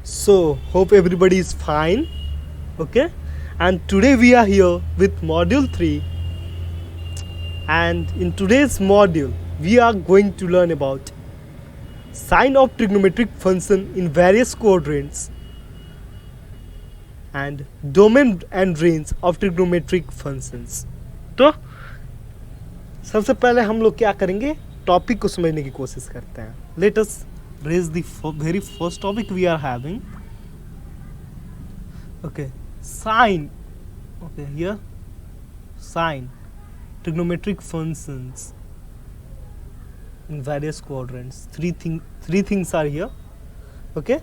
So, hope everybody is fine. Okay, and today we are here with module 3, and in today's module we are going to learn about sign of trigonometric function in various quadrants and domain and range of trigonometric functions. तो सबसे पहले हम लोग क्या करेंगे, topic को समझने की कोशिश करते हैं. Let us raise the very first topic we are having. Okay, sine. Okay, here sine trigonometric functions in various quadrants. Three things are here. Okay,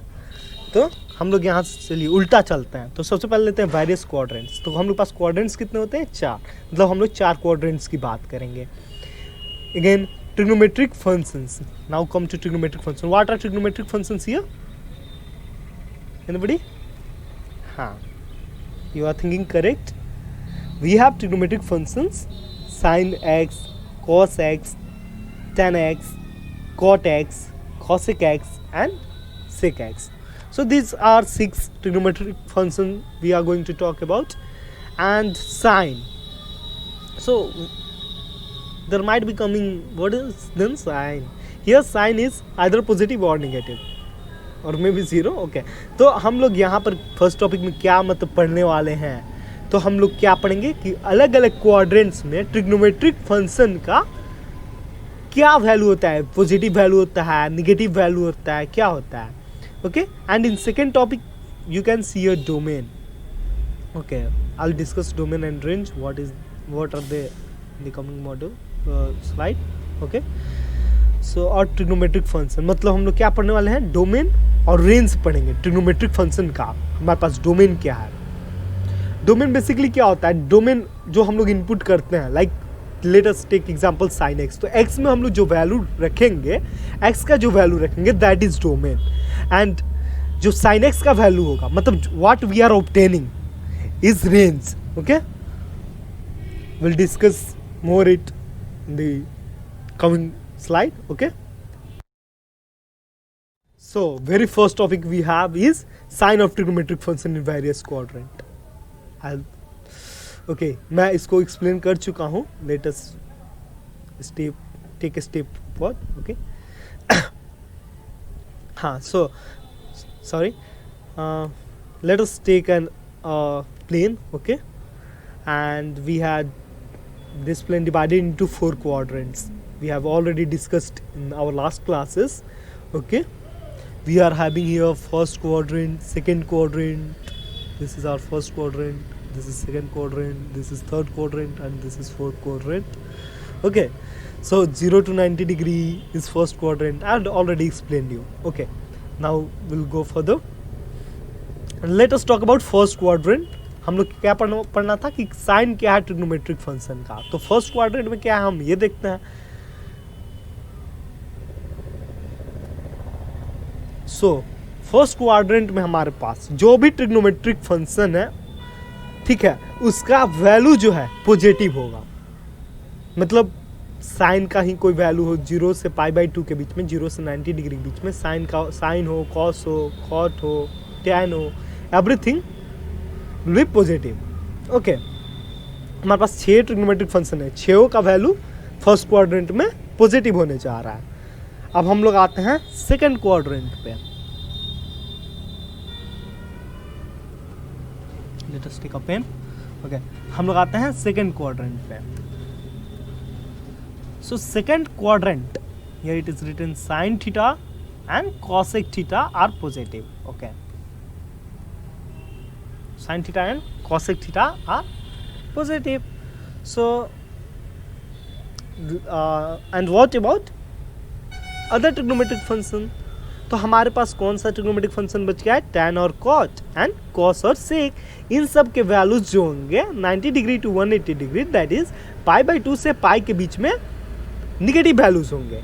तो हम लोग यहाँ से चलिए उल्टा चलते हैं. तो सबसे पहले लेते हैं वेरियस क्वाड्रेंट्स. तो हम लोग पास क्वाड्रेंट्स कितने होते हैं? 4. मतलब हम लोग 4 क्वाड्रेंट्स की बात करेंगे. Again trigonometric functions. Now come to trigonometric functions. What are trigonometric functions here? Anybody? You are thinking correct. We have trigonometric functions: sin x, cos x, tan x, cot x, cosec x, and sec x. So these are 6 trigonometric functions we are going to talk about. And sine. So there might be coming, what is then sine? Here sine is either positive or negative or maybe 0. Okay, तो हम लोग यहाँ पर first topic में क्या मतलब पढ़ने वाले हैं. तो हम लोग क्या पढ़ेंगे कि अलग अलग क्वाड्रेंट्स में ट्रिग्नोमेट्रिक फंक्शन का क्या वैल्यू होता है, पॉजिटिव वैल्यू होता है, नेगेटिव वैल्यू होता है, क्या होता है. Okay, and in second topic you can see a domain. Okay, I will discuss domain and range. what are they in the coming module slide. Okay, so और trigonometric function मतलब हम लोग क्या पढ़ने वाले हैं, डोमेन और रेंज पढ़ेंगे ट्रिग्नोमेट्रिक फंक्शन का. हमारे पास डोमेन क्या है. डोमेन बेसिकली क्या होता है, डोमेन जो हम लोग इनपुट करते हैं, like let us take example sine x. तो एक्स में हम लोग जो वैल्यू रखेंगे, एक्स का जो वैल्यू रखेंगे दैट इज डोमेन. एंड जो साइन एक्स का वैल्यू होगा, मतलब what we are obtaining is range. Okay, will discuss more it in the coming slide. Okay, so very first topic we have is sign of trigonometric function in various quadrant. Okay, मैं इसको explain कर चुका हूँ. let us take a step forward. Okay, हाँ, so sorry, let us take an plane. Okay, and we had this plane divided into 4 quadrants. We have already discussed in our last classes. Okay, we are having here first quadrant, second quadrant. This is our first quadrant, this is second quadrant, this is third quadrant, and this is fourth quadrant. Okay, so 0 to 90 degree is first quadrant. I had already explained you. Okay, now we'll go further and let us talk about first quadrant. हम लोग क्या पढ़ना था कि sign क्या है trigonometric function का. तो फर्स्ट क्वाड्रेंट में क्या है हम ये देखते हैं. सो फर्स्ट क्वाड्रेंट में हमारे पास जो भी ट्रिग्नोमेट्रिक फंक्शन है, ठीक है, उसका वैल्यू जो है पॉजिटिव होगा. मतलब साइन का ही कोई वैल्यू हो 0 से π/2 के बीच में, 0 से 90 डिग्री के बीच में, साइन हो, कॉस हो, कॉट हो, टैन हो, everything will be positive. Okay, हमारे पास 6 ट्रिग्नोमेट्रिक फंक्शन है, 6 का वैल्यू फर्स्ट क्वाड्रेंट में पॉजिटिव होने जा रहा है. अब हम लोग आते हैं सेकंड क्वाड्रेंट पे. Let us take a pen. Okay, हम लोग आते हैं सेकंड क्वाड्रेंट पे. So second quadrant, here it is written sine theta and cosec theta are positive. Okay, sin theta and cosec theta are positive. So and what about other trigonometric function? तो हमारे पास कौन सा trigonometric function बच गया है, tan और cot and cos और sec. इन सब के वैल्यूज जो होंगे 90 degree to 180 degree, that is π/2 से पाई के बीच में निगेटिव वैल्यूज होंगे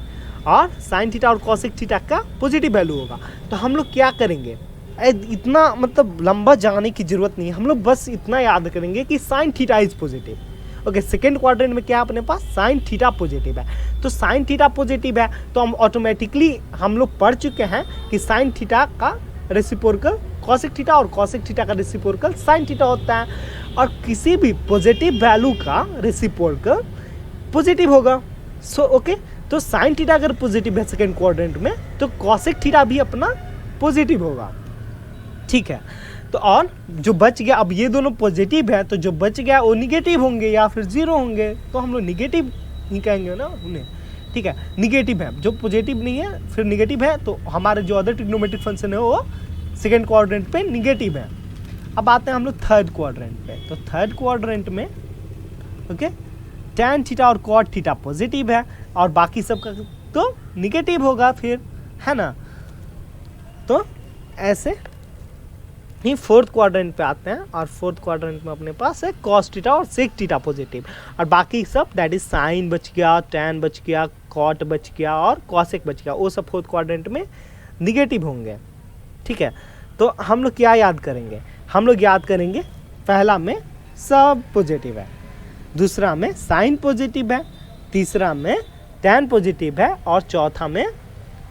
और sin थीटा और cosec थीटा का पॉजिटिव वैल्यू होगा. तो हम लोग क्या करेंगे, इतना मतलब लंबा जाने की जरूरत नहीं है, हम लोग बस इतना याद करेंगे कि sine theta is positive. Okay, second quadrant में क्या अपने पास साइन थीटा पॉजिटिव है. तो साइन थीटा पॉजिटिव है तो हम ऑटोमेटिकली हम लोग पढ़ चुके हैं कि साइन थीटा का रेसिप्रोकल कॉसेक थीटा और कॉसेक थीटा का रेसिप्रोकल साइन थीटा होता है। और किसी भी पॉजिटिव वैल्यू का रेसिप्रोकल पॉजिटिव होगा। सो ओके, तो साइन थीटा अगर पॉजिटिव है सेकेंड क्वाड्रेंट में तो कॉसेक थीटा भी अपना पॉजिटिव होगा, ठीक है। तो और जो बच गया, अब ये दोनों पॉजिटिव है तो जो बच गया वो निगेटिव होंगे या फिर जीरो होंगे, तो हम लोग निगेटिव ही कहेंगे ना उन्हें, ठीक है। निगेटिव है, जो पॉजिटिव नहीं है फिर निगेटिव है, तो हमारे जो अदर ट्रिग्नोमेट्रिक फंक्शन है वो सेकेंड क्वाड्रेंट पे निगेटिव है। अब आते हैं हम लोग थर्ड क्वाड्रेंट पे। तो थर्ड क्वाड्रेंट में ओके टैन थीटा और कॉट थीटा पॉजिटिव है और बाकी सब का तो निगेटिव होगा फिर, है ना। तो ऐसे ही फोर्थ क्वाड्रेंट पे आते हैं और फोर्थ क्वाड्रेंट में अपने पास है कॉस थीटा और सेक थीटा पॉजिटिव और बाकी सब दैट इज साइन बच गया, टैन बच गया, कॉट बच गया और कॉसेक बच गया, वो सब फोर्थ क्वाड्रेंट में निगेटिव होंगे, ठीक है। तो हम लोग क्या याद करेंगे, हम लोग याद करेंगे पहला में सब पॉजिटिव है, दूसरा में साइन पॉजिटिव है, तीसरा में टैन पॉजिटिव है और चौथा में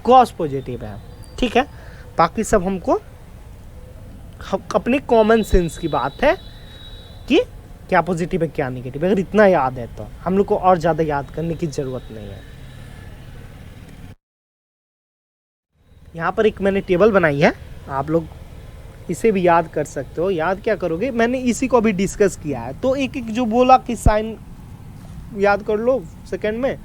कॉस पॉजिटिव है, ठीक है। बाकी सब हमको अपने कॉमन सेंस की बात है कि क्या पॉजिटिव है क्या निगेटिव है। अगर इतना याद है तो हम लोग को और ज़्यादा याद करने की ज़रूरत नहीं है। यहाँ पर एक मैंने टेबल बनाई है, आप लोग इसे भी याद कर सकते हो। याद क्या करोगे, मैंने इसी को भी डिस्कस किया है। तो एक एक जो बोला कि साइन याद कर लो सेकेंड में,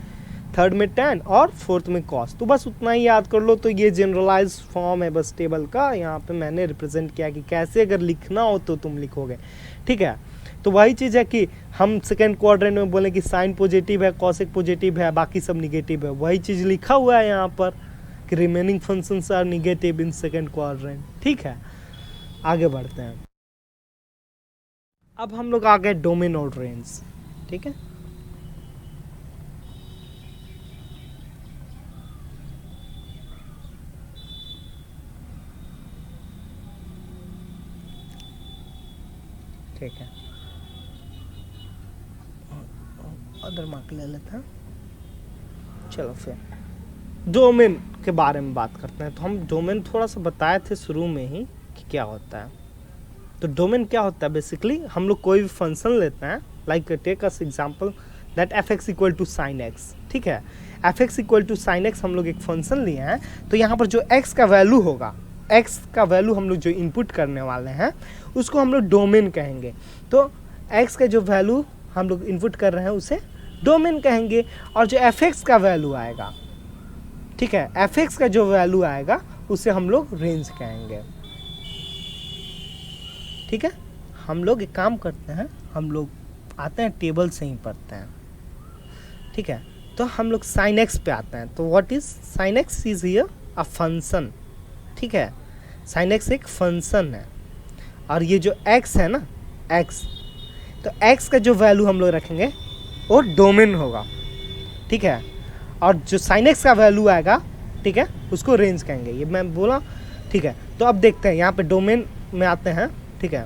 थर्ड में टैन और फोर्थ में कॉस, तो बस उतना ही याद कर लो। तो ये जनरलाइज फॉर्म है बस टेबल का, यहाँ पे मैंने रिप्रेजेंट किया कि कैसे अगर लिखना हो तो तुम लिखोगे, ठीक है। तो वही चीज़ है कि हम सेकेंड क्वाड्रेंट में बोले कि साइन पॉजिटिव है, कॉसेक पॉजिटिव है, बाकी सब निगेटिव है, वही चीज़ लिखा हुआ है यहाँ पर कि remaining functions are negative in second quadrant, ठीक है। आगे बढ़ते हैं। अब हम लोग आ गए डोमेन और रेंज, ठीक है। ठीक है, अदर मार्क ले लेते हैं। चलो फिर डोमेन के बारे में बात करते हैं। तो हम डोमेन थोड़ा सा बताए थे शुरू में ही कि क्या होता है। तो डोमेन क्या होता है, बेसिकली हम लोग कोई भी फंक्शन लेते हैं, like take us example that f x equal to sine x, ठीक है। F x equal to sine x हम लोग एक फंक्शन लिए हैं, तो यहाँ पर जो एक्स का वैल्यू होगा, एक्स का वैल्यू हम लोग जो इनपुट करने वाले हैं उसको हम लोग डोमेन कहेंगे। तो एक्स का जो वैल्यू हम लोग इनपुट कर रहे हैं उसे डोमेन कहेंगे। और जो एफ एक्स का वैल्यू आएगा, ठीक है, एफ एक्स का जो वैल्यू आएगा उसे हम लोग रेंज कहेंगे, ठीक है। हम लोग एक काम करते हैं, हम लोग आते हैं टेबल से ही पढ़ते हैं, ठीक है। तो हम लोग साइन एक्स पे आते हैं। तो what is sine x is here a function, ठीक है। साइन एक्स एक फंक्शन है और ये जो एक्स है ना, एक्स, तो एक्स का जो वैल्यू हम लोग रखेंगे वो डोमेन होगा, ठीक है। और जो साइन एक्स का वैल्यू आएगा, ठीक है, उसको रेंज कहेंगे, ये मैं बोला, ठीक है। तो अब देखते हैं यहाँ पे डोमेन में आते हैं, ठीक है।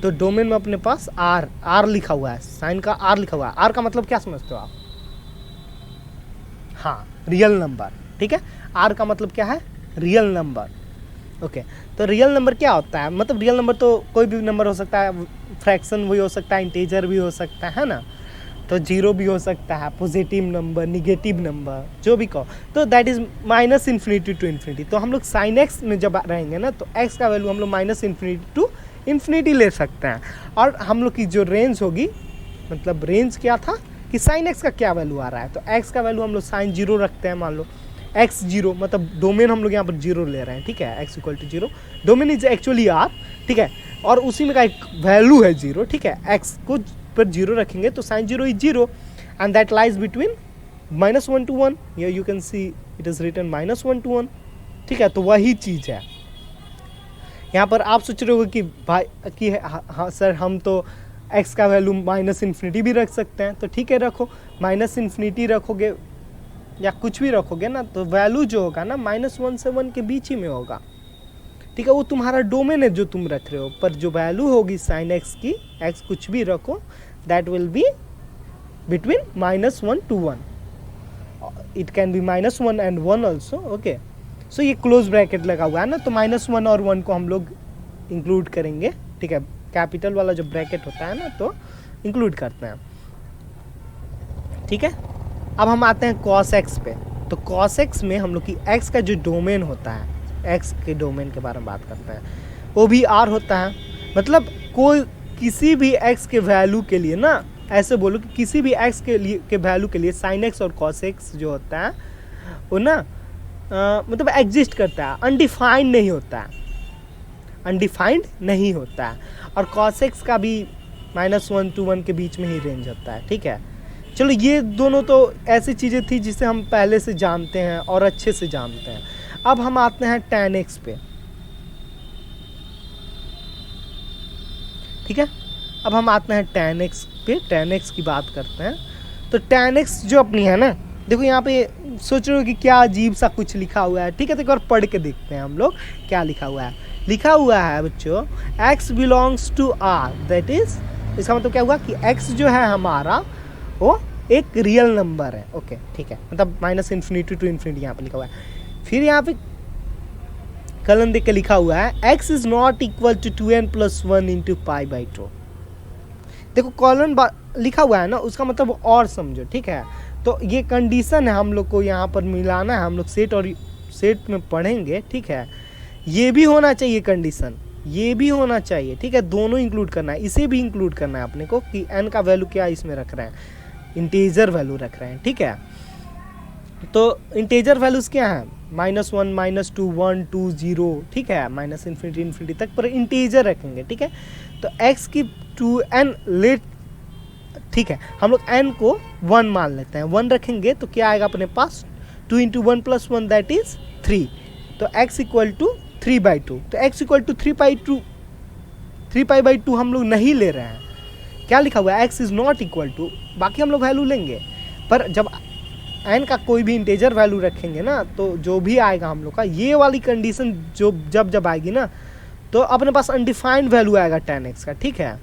तो डोमेन में अपने पास आर लिखा हुआ है, साइन का आर लिखा हुआ है। आर का मतलब क्या समझते हो आप? हाँ, रियल नंबर, ठीक है। आर का मतलब क्या है? Real number, okay. तो रियल नंबर क्या होता है, मतलब रियल नंबर तो कोई भी नंबर हो सकता है, फ्रैक्शन भी हो सकता है, इंटीजर भी हो सकता है ना, तो जीरो भी हो सकता है, पॉजिटिव नंबर, निगेटिव नंबर, जो भी कहो। तो that is minus infinity to infinity. तो हम लोग साइन एक्स में जब रहेंगे ना, तो एक्स का वैल्यू हम लोग माइनस इन्फिनिटी टू इन्फिनिटी ले सकते हैं। और हम लोग की जो रेंज होगी, मतलब रेंज क्या था कि साइन एक्स का क्या वैल्यू आ रहा है, तो एक्स का वैल्यू हम लोग साइन जीरो रखते हैं, मान लो एक्स जीरो, मतलब डोमेन हम लोग यहाँ पर जीरो ले रहे हैं, ठीक है। X equal to zero, domain is actually R, ठीक है। और उसी में का एक वैल्यू है जीरो, ठीक है। एक्स को पर जीरो रखेंगे तो sine zero is zero and that lies between -1 to 1। Here you can see it is written -1 to 1, ठीक है। तो वही चीज़ है यहाँ पर। आप सोच रहे हो कि भाई कि हाँ सर, हम तो एक्स का वैल्यू माइनस इन्फिनिटी भी रख सकते हैं, तो ठीक है, रखो। माइनस इन्फिनिटी रखोगे या कुछ भी रखोगे ना, तो वैल्यू जो होगा ना -1 से 1 के बीच ही में होगा, ठीक है। वो तुम्हारा डोमेन है जो तुम रख रहे हो, पर जो वैल्यू होगी साइन एक्स की, एक्स कुछ भी रखो, that will be between -1 to 1। It can be -1 and 1 also, okay. So ये क्लोज ब्रैकेट लगा हुआ है ना, तो -1 और 1 को हम लोग इंक्लूड करेंगे, ठीक है, कैपिटल वाला जो ब्रैकेट होता है ना तो इंक्लूड करते हैं, ठीक है। अब हम आते हैं cos x पे। तो cos x में हम लोग की x का जो डोमेन होता है, x के डोमेन के बारे में बात करते हैं, वो भी r होता है। मतलब कोई किसी भी x के वैल्यू के लिए ना, ऐसे बोलो कि किसी भी x के लिए के वैल्यू के लिए sin x और cos x जो होता है वो ना मतलब एग्जिस्ट करता है, अनडिफाइंड नहीं होता है, अनडिफाइंड नहीं होता है। और cos x का भी -1 to 1 के बीच में ही रेंज होता है, ठीक है। चलो ये दोनों तो ऐसी चीज़ें थी जिसे हम पहले से जानते हैं और अच्छे से जानते हैं। अब हम आते हैं tan x पे, ठीक है। अब हम आते हैं tan x पे, tan x की बात करते हैं। तो tan x जो अपनी है ना, देखो यहाँ पे सोच रहे हो कि क्या अजीब सा कुछ लिखा हुआ है, ठीक है। तो एक बार पढ़ के देखते हैं हम लोग क्या लिखा हुआ है। लिखा हुआ है बच्चों x belongs to r, that is, इसका मतलब क्या हुआ कि x जो है हमारा वो एक रियल नंबर है, ओके, ठीक है। मतलब -∞ to ∞ यहाँ पे लिखा हुआ है। फिर यहाँ पे कलन देख के लिखा हुआ है x is not equal to 2n+1 into π/2। देखो कॉलन लिखा हुआ है ना, उसका मतलब और समझो, ठीक है। तो ये कंडीशन है, हम लोग को यहाँ पर मिलाना है, हम लोग सेट और सेट में पढ़ेंगे, ठीक है। ये भी होना चाहिए कंडीशन, ये भी होना चाहिए, ठीक है। दोनों इंक्लूड करना है, इसे भी इंक्लूड करना है अपने को कि n का वैल्यू क्या इसमें रख रहे हैं, इंटीजर वैल्यू रख रहे हैं, ठीक है। तो इंटीजर वैल्यूज क्या है, -1 -2 1 2 0, ठीक है, ∞ तक पर इंटीजर रखेंगे, ठीक है। तो x की 2n लेट, ठीक है, हम लोग n को 1 मान लेते हैं, 1 रखेंगे तो क्या आएगा अपने पास, 2 × 1 + 1 दैट इज 3। तो x इक्वल टू 3/2। तो x इक्वल टू 3π/2 हम लोग नहीं ले रहे हैं, क्या लिखा हुआ है, x is not equal to, बाकी हम लोग वैल्यू लेंगे, पर जब n का कोई भी इंटीजर वैल्यू रखेंगे ना तो जो भी आएगा हम लोग का, ये वाली कंडीशन जो जब आएगी ना तो अपने पास अनडिफाइंड वैल्यू आएगा tan x का, ठीक है।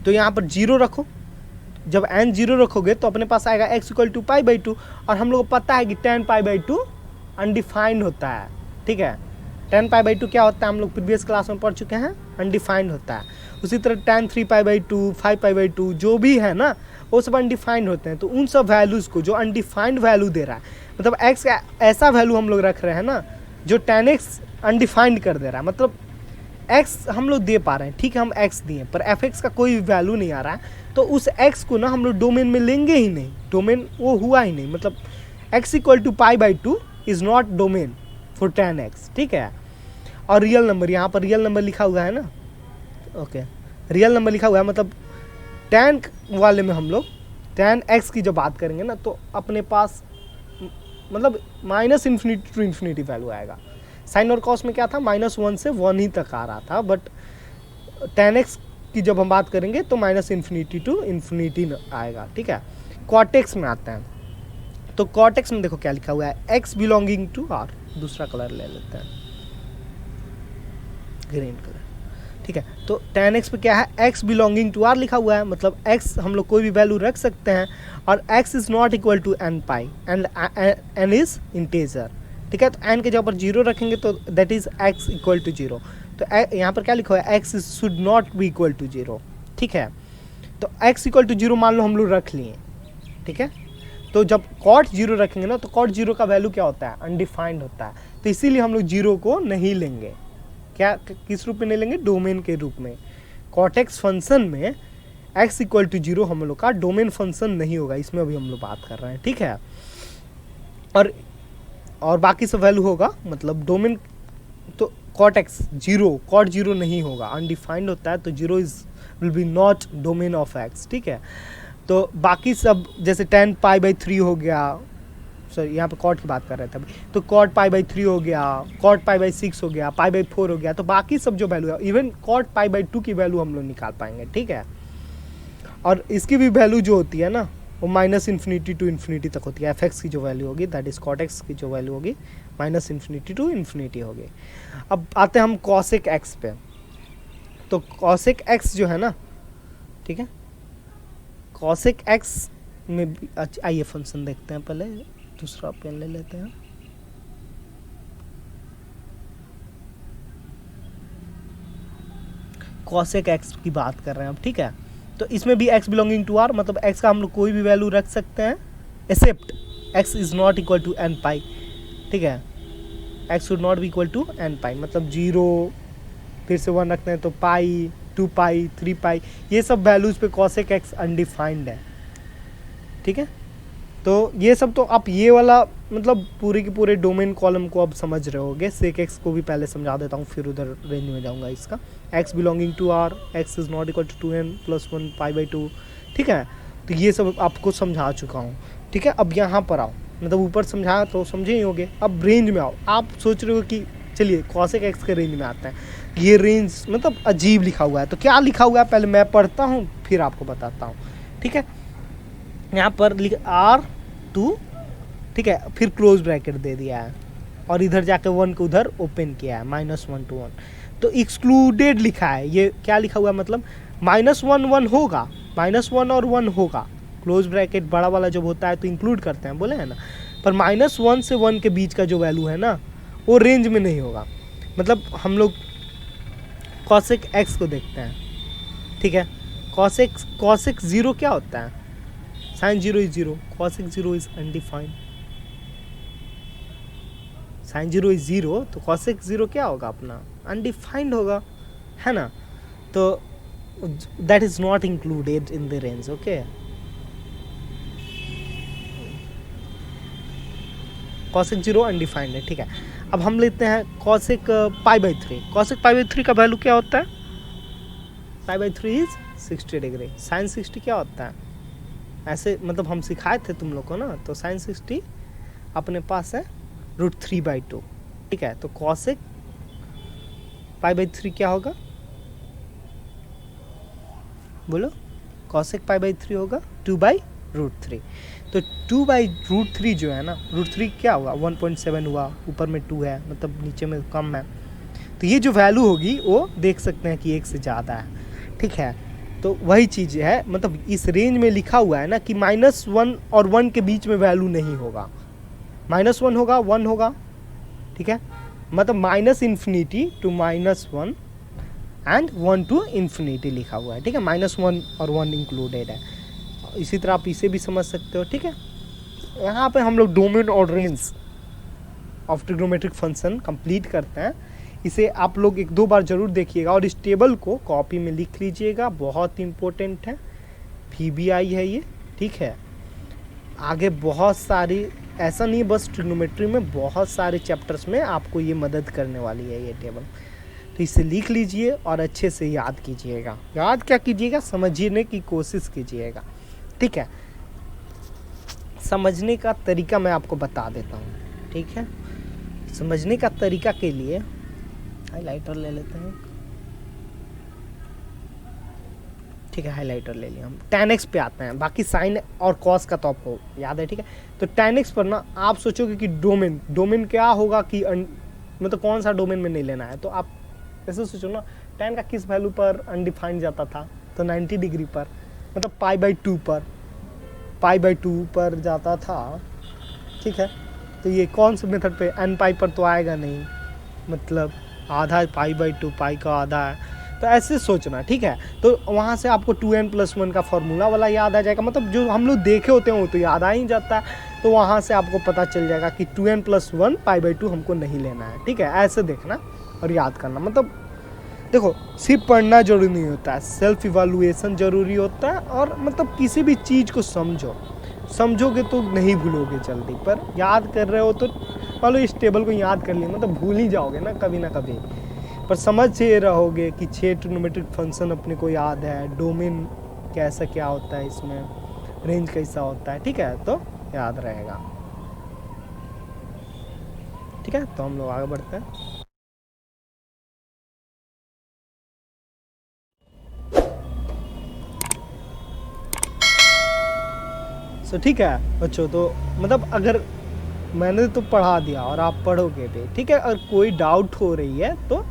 तो यहाँ पर 0 रखो, जब n 0 रखोगे तो अपने पास आएगा x इक्वल टू π/2, और हम लोग को पता है कि tan π/2 अनडिफाइंड होता है, ठीक है। tan π/2 क्या होता है, हम लोग प्रीवियस क्लास में पढ़ चुके हैं, अनडिफाइंड होता है। उसी तरह tan 3π/2 5π/2 जो भी है ना वो सब अनडिफाइंड होते हैं। तो उन सब वैल्यूज़ को जो अनडिफाइंड वैल्यू दे रहा है, मतलब x का ऐसा वैल्यू हम लोग रख रहे हैं ना जो tan x अनडिफाइंड कर दे रहा है, मतलब x हम लोग दे पा रहे हैं, ठीक है, हम x दिए पर fx का कोई वैल्यू नहीं आ रहा है, तो उस x को ना हम लोग डोमेन में लेंगे ही नहीं, डोमेन वो हुआ ही नहीं, मतलब x equal to π/2 is not domain for tan x, ठीक है। और रियल नंबर, यहाँ पर रियल नंबर लिखा हुआ है ना, ओके, रियल नंबर लिखा हुआ है, मतलब tan वाले में हम लोग tan x की जो बात करेंगे ना तो अपने पास मतलब -∞ to ∞ वैल्यू आएगा। साइन और कॉस में क्या था, -1 से 1 ही तक आ रहा था, बट tan x की जब हम बात करेंगे तो -∞ to ∞ आएगा, ठीक है। cot x में आता है, तो cot x में देखो क्या लिखा हुआ है, x बिलोंगिंग टू r, दूसरा कलर ले लेते हैं, ग्रीन कलर, ठीक है। तो tan x पे क्या है, x बिलोंगिंग टू r लिखा हुआ है, मतलब x हम लोग कोई भी वैल्यू रख सकते हैं, और x is not equal to n π and n is integer, ठीक है। तो n के जगह पर 0 रखेंगे तो that is x equal to 0। तो यहाँ पर क्या लिखा हुआ है, x should not be equal to 0, ठीक है। तो x इक्वल टू 0 मान लो हम लोग रख लिए, ठीक है। तो जब cot 0 रखेंगे ना तो cot 0 का वैल्यू क्या होता है, अनडिफाइंड होता है, तो इसीलिए हम लोग 0 को नहीं लेंगे, क्या किस रूप में नहीं लेंगे, डोमेन के रूप में। cot x फंक्शन में x इक्वल टू 0 हम लोग का डोमेन फंक्शन नहीं होगा, इसमें अभी हम लोग बात कर रहे हैं, ठीक है। और बाकी सब वैल्यू होगा, मतलब डोमेन, तो cot x 0, cot 0 नहीं होगा, अनडिफाइंड होता है, तो 0 is will be not domain of x, ठीक है। तो बाकी सब जैसे tan π/3 हो गया, सॉरी यहाँ पे cot की बात कर रहे थे अभी, तो cot π/3 हो गया, cot π/6 हो गया, π/4 हो गया, तो बाकी सब जो वैल्यू है, इवन cot π/2 की वैल्यू हम लोग निकाल पाएंगे, ठीक है। और इसकी भी वैल्यू जो होती है ना वो -∞ to ∞ तक होती है, fx की जो वैल्यू होगी दैट इज cot x की जो वैल्यू होगी -∞ to ∞ होगी। अब आते हैं हम cosec x पे, तो cosec x जो है ना, ठीक है, cosec x में आइए फंक्शन देखते हैं पहले, दूसरा पेन ले लेते हैं। कॉसेक एक्स की बात कर रहे हैं अब, ठीक है। तो इसमें भी x बिलोंगिंग टू r, मतलब x का हम लोग कोई भी वैल्यू रख सकते हैं except x is not equal to n pi, ठीक है। x should not be equal to n pi, मतलब 0 फिर से 1 रखते हैं तो पाई, 2 पाई, 3 पाई, ये सब वैल्यूज पे कॉसेक एक्स अनडिफाइंड है, ठीक है। तो ये सब तो आप ये वाला मतलब पूरे के पूरे डोमेन कॉलम को अब समझ रहे होगे। सेक एक्स को भी पहले समझा देता हूँ, फिर उधर रेंज में जाऊँगा इसका। x belonging to r, x is not equal to 2n plus 1 pi by 2, ठीक है। तो ये सब आपको समझा चुका हूँ, ठीक है। अब यहाँ पर आओ, मतलब ऊपर समझाया तो समझे ही होगे, अब रेंज में आओ। आप सोच रहे हो कि चलिए कॉसेक एक्स के रेंज में आते हैं, ये रेंज मतलब अजीब लिखा हुआ है। तो क्या लिखा हुआ है पहले मैं पढ़ता हूँ फिर आपको बताता हूँ, ठीक है। यहाँ पर लिख R2, ठीक है, फिर क्लोज ब्रैकेट दे दिया है और इधर जाके 1 को उधर ओपन किया है, -1 to 1। तो एक्सक्लूडेड लिखा है, ये क्या लिखा हुआ है मतलब -1 1 होगा, -1 और 1 होगा। क्लोज ब्रैकेट बड़ा वाला जब होता है तो इंक्लूड करते हैं, बोले हैं ना। पर -1 से 1 के बीच का जो वैल्यू है ना वो रेंज में नहीं होगा। मतलब हम लोग कॉसेक एक्स को देखते हैं, ठीक है। कॉसेक 0 क्या होता है? Sine 0 is 0, cosec 0 is undefined. Sine 0 is 0 तो कॉसेक 0 क्या होगा अपना? अनडिफाइंड होगा, है ना। तो that is not included in the range, okay. Cosec 0 undefined है, ठीक है। अब हम लेते हैं cosec pi by 3। Cosec pi by 3 का वैल्यू क्या होता है? Pi by 3 is 60 degree. Sine 60 क्या होता है? ऐसे मतलब हम सिखाए थे तुम लोग को ना, तो साइन 60 अपने पास है √3/2, ठीक है। तो कॉसेक पाई बाई 3 क्या होगा? बोलो। कॉसेक पाई बाई 3 होगा 2/√3। तो 2/√3 जो है ना, √3 क्या हुआ? 1.7 हुआ, ऊपर में 2 है, मतलब नीचे में कम है। तो ये जो वैल्यू होगी वो देख सकते हैं कि 1 से ज़्यादा है, ठीक है। तो वही चीज़ है, मतलब इस रेंज में लिखा हुआ है ना कि -1 और 1 के बीच में वैल्यू नहीं होगा। -1 होगा, 1 होगा, ठीक है। मतलब -∞ to -1 एंड 1 to ∞ लिखा हुआ है, ठीक है। -1 और 1 इंक्लूडेड है। इसी तरह आप इसे भी समझ सकते हो, ठीक है। यहाँ पे हम लोग डोमेन और range of trigonometric function complete करते हैं। इसे आप लोग 1-2 बार जरूर देखिएगा और इस टेबल को कॉपी में लिख लीजिएगा, बहुत इंपॉर्टेंट है। VBI है ये, ठीक है। आगे बहुत सारी, ऐसा नहीं बस ट्रिग्नोमेट्री में, बहुत सारे चैप्टर्स में आपको ये मदद करने वाली है ये टेबल। तो इसे लिख लीजिए और अच्छे से याद कीजिएगा। याद क्या कीजिएगा? समझने की कोशिश कीजिएगा, ठीक है। समझने का तरीका मैं आपको बता देता हूँ, ठीक है। समझने का तरीका के लिए हाइलाइटर ले लेते हैं, ठीक है। हाइलाइटर ले लिया हम। tan x पे आते हैं। बाकी साइन और कॉस का तो आपको याद है, ठीक है। तो tan x पर ना आप सोचोगे कि डोमेन क्या होगा कि मतलब कौन सा डोमेन में नहीं लेना है। तो आप ऐसे सोचो ना, tan का किस वैल्यू पर अनडिफाइंड जाता था? तो 90 डिग्री पर, मतलब π/2 पर, π/2 पर जाता था, ठीक है। तो ये कौन से मेथड पे? n पाई पर तो आएगा नहीं, मतलब आधा π/2, पाई का आधा है। तो ऐसे सोचना, ठीक है। तो वहाँ से आपको 2n + 1 का फॉर्मूला वाला याद आ जाएगा, मतलब जो हम लोग देखे होते हैं वो तो याद आ ही जाता है। तो वहाँ से आपको पता चल जाएगा कि 2n + 1 π/2 हमको नहीं लेना है, ठीक है। ऐसे देखना और याद करना। मतलब देखो, सिर्फ पढ़ना जरूरी नहीं होता है, सेल्फ इवैल्यूएशन जरूरी होता है। और मतलब किसी भी चीज़ को समझोगे तो नहीं भूलोगे जल्दी, पर याद कर रहे हो तो मान लो इस टेबल को याद कर लिया, मतलब भूल ही जाओगे ना कभी, पर समझ से रहोगे कि 6 ट्रिग्नोमेट्रिक फंक्शन अपने को याद है, डोमेन कैसा क्या होता है, इसमें रेंज कैसा होता है, ठीक है। तो याद रहेगा, ठीक है। तो हम लोग आगे बढ़ते हैं। सो ठीक है बच्चों, तो मतलब अगर मैंने तो पढ़ा दिया और आप पढ़ोगे भी, ठीक है। अगर कोई डाउट हो रही है तो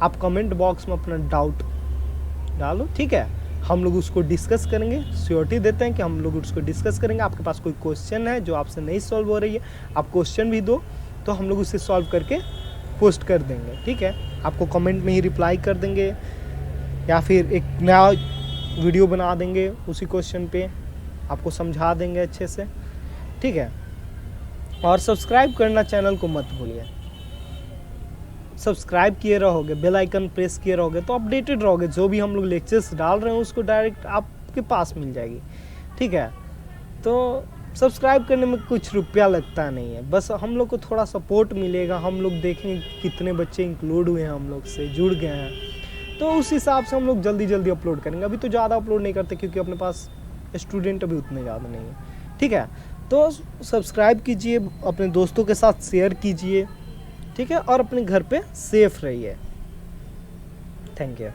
आप कमेंट बॉक्स में अपना डाउट डालो, ठीक है। हम लोग उसको डिस्कस करेंगे, श्योरिटी देते हैं कि हम लोग उसको डिस्कस करेंगे। आपके पास कोई क्वेश्चन है जो आपसे नहीं सॉल्व हो रही है, आप क्वेश्चन भी दो तो हम लोग उसे सॉल्व करके पोस्ट कर देंगे, ठीक है। आपको कमेंट में ही रिप्लाई कर देंगे या फिर एक नया वीडियो बना देंगे उसी क्वेश्चन पे, आपको समझा देंगे अच्छे से, ठीक है। और सब्सक्राइब करना चैनल को मत भूलिए। सब्सक्राइब किए रहोगे, बेल आइकन प्रेस किए रहोगे तो अपडेटेड रहोगे, जो भी हम लोग लेक्चर्स डाल रहे हैं उसको डायरेक्ट आपके पास मिल जाएगी, ठीक है। तो सब्सक्राइब करने में कुछ रुपया लगता नहीं है, बस हम लोग को थोड़ा सपोर्ट मिलेगा, हम लोग देखेंगे कितने बच्चे इंक्लूड हुए हैं, हम लोग से जुड़ गए हैं, तो उस हिसाब से हम लोग जल्दी जल्दी अपलोड करेंगे। अभी तो ज़्यादा अपलोड नहीं करते क्योंकि अपने पास स्टूडेंट अभी उतने ज़्यादा नहीं है, ठीक है। तो सब्सक्राइब कीजिए, अपने दोस्तों के साथ शेयर कीजिए, ठीक है, और अपने घर पे सेफ रहिए। Thank you.